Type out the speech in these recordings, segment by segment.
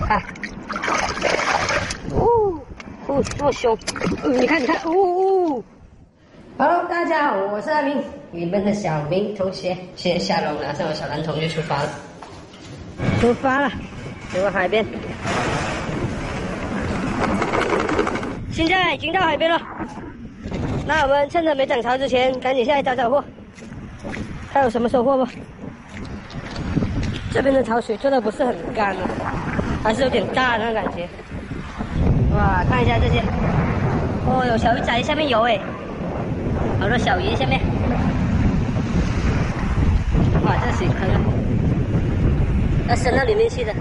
看，这么凶，你看，Hello， 大家好，我是阿明，你们的小明同学。现在下楼拿上我小蓝同学出发了，走到海边。现在已经到海边了，那我们趁着没涨潮之前，赶紧下来找找货，看有什么收获不？这边的潮水做的不是很干啊，还是有点大的那种感觉。哇，看一下这些，哦，有小鱼仔下面有哎，好多小鱼下面。哇，这水坑啊，要伸到里面去的。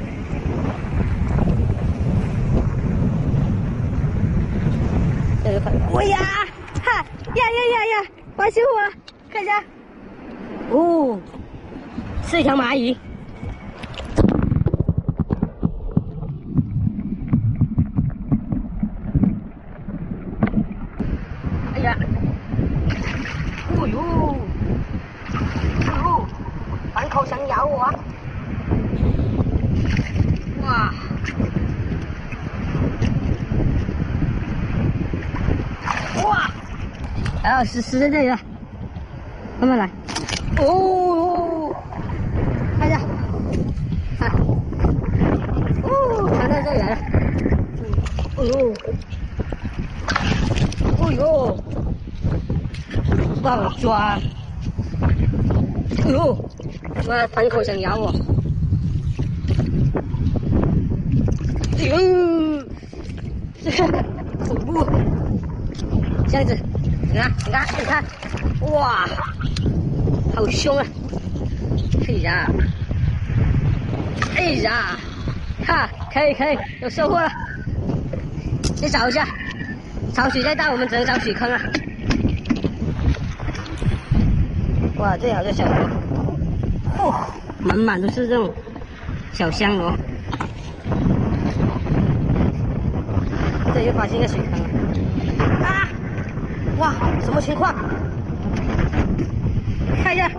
这个看，哎呀，哈呀，发现我了，看一下，哦，是一条蚂蚁。哎呀，哦呦，反口想咬我啊！哇！哇！还有死在这里了，慢慢来。哦，看一下，看，藏在这里来了。不好抓！妈，反口想咬我！恐怖！这样子，你看，哇，好凶啊！哎呀，哈，可以，有收获了。去找一下，潮水再大，我们只能找水坑了。哇，这好多小螺，满都是这种小香螺。这又发现一个水坑了。啊！哇，什么情况？看一下，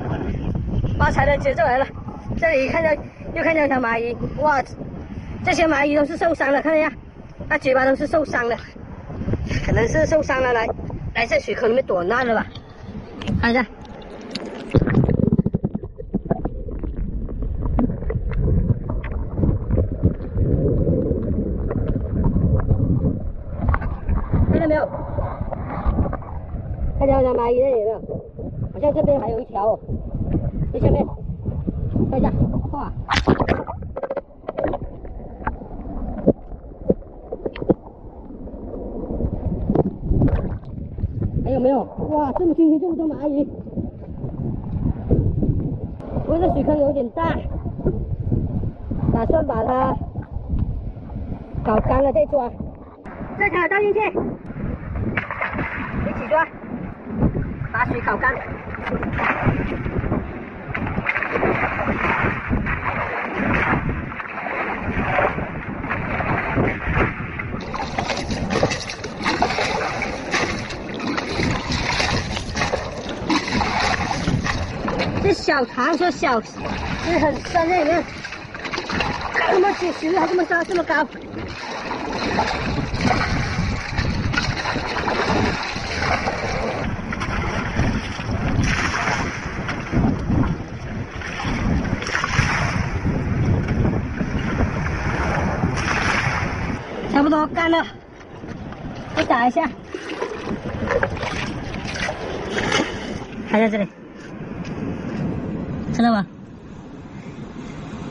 发财的节奏来了。这里又看到一条蚂蚁，哇，这些蚂蚁都是受伤的，看一下，它嘴巴都是受伤的，可能是受伤了来在水坑里面躲难了吧？看一下。看到没有？看到蚂蚁那里了，好像这边还有一条哦，在下面，看一下，哇！还有没有？哇，这么今天这么多蚂蚁！不过这水坑有点大，打算把它搞干了再抓。这条倒进去，一起抓，把水搞干。这小塘说小，这很深那里面，这么结实还这么高，这么高。差不多干了，再打一下，还在这里，看到吗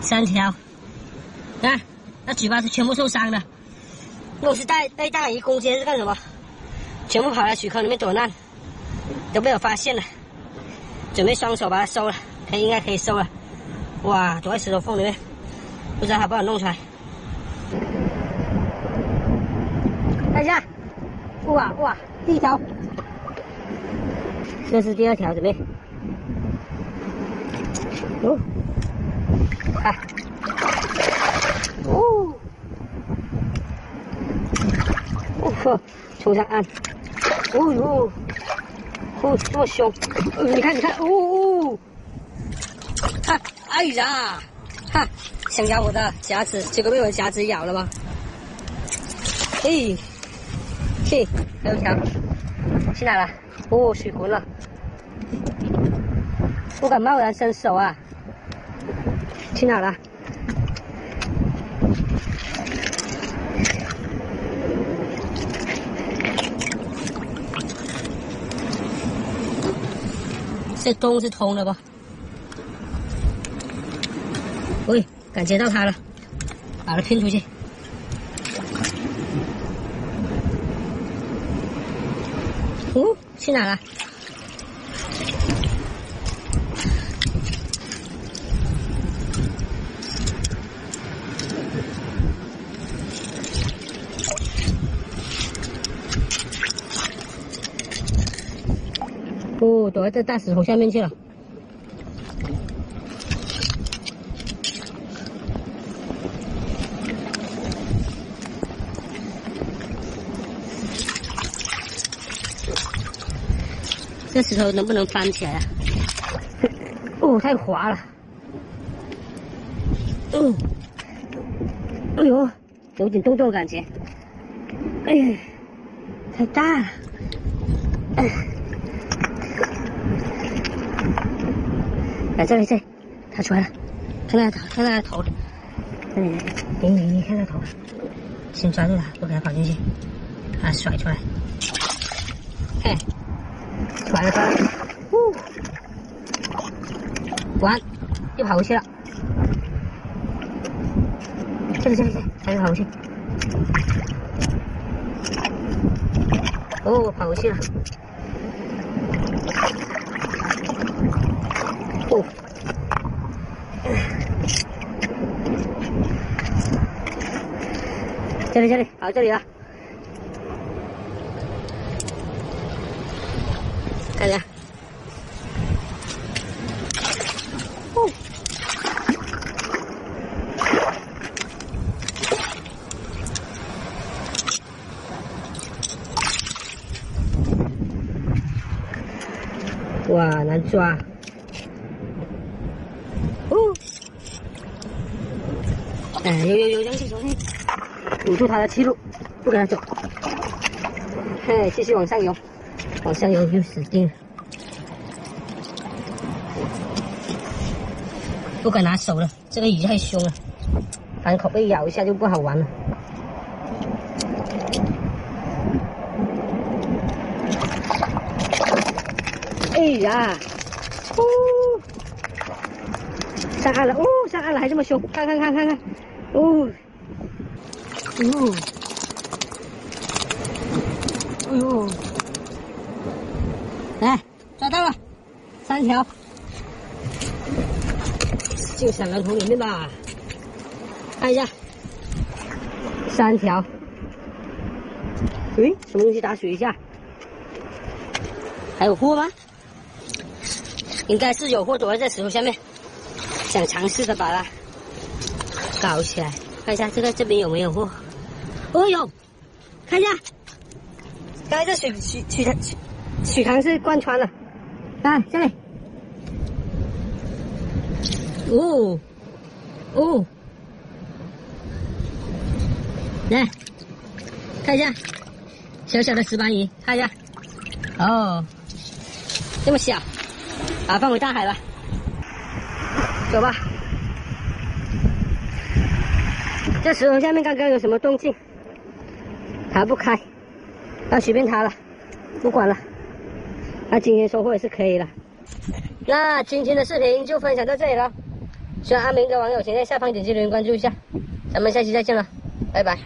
？3条，看，那嘴巴是全部受伤的。如果是带大鱼攻击是干什么？全部跑来水坑里面躲难，都被我发现了。准备双手把它收了，应该可以收了。哇，躲在石头缝里面，不知道好不好弄出来。看一下，哇，第一条，这是第2条，准备。看，冲上岸，这么凶，你看，看，哎呀，哈，想咬我的夹子，结果被我的夹子咬了吗？嘿，嘿，还有一条，去哪了？哦，水浑了，不敢贸然伸手啊！去哪了？这洞是通的不？喂，感觉到它了，把它拼出去。哦，去哪了？哦，躲在这大石头下面去了。这石头能不能翻起来啊？哦，太滑了。哎呦，有点动动感觉。哎呀，太大了。来这里，它出来了，看它头，看它头，你看它头，先抓住它，不给它跑进去，把它甩出来，嘿，出来了，完，又跑回去了，这里，还是跑回去，哦，跑回去了。哦，这里，跑这里了，看一下，哦，哇，难抓。有东西，堵住它的气路，不给它走。嘿，继续往上游，又死定了。不敢拿手了，这个鱼太凶了，反口被咬一下就不好玩了。哎呀，上岸了，上岸了还这么凶，看，来抓到了，3条，进小蓝桶里面吧，看一下，3条，什么东西打水一下？还有货吗？应该是有货躲在这石头下面，想尝试的把它搞起来，看一下这边有没有货。哦有，看一下，刚才这水塘是贯穿了，看这里，来看一下，小小的石斑鱼，看一下，这么小，把它放回大海吧，走吧。这石头下面刚刚有什么动静？逃不开，要随便它了，不管了。那今天收获也是可以了。那今天的视频就分享到这里了。喜欢阿明的网友，请在下方点击留言关注一下。咱们下期再见了，拜拜。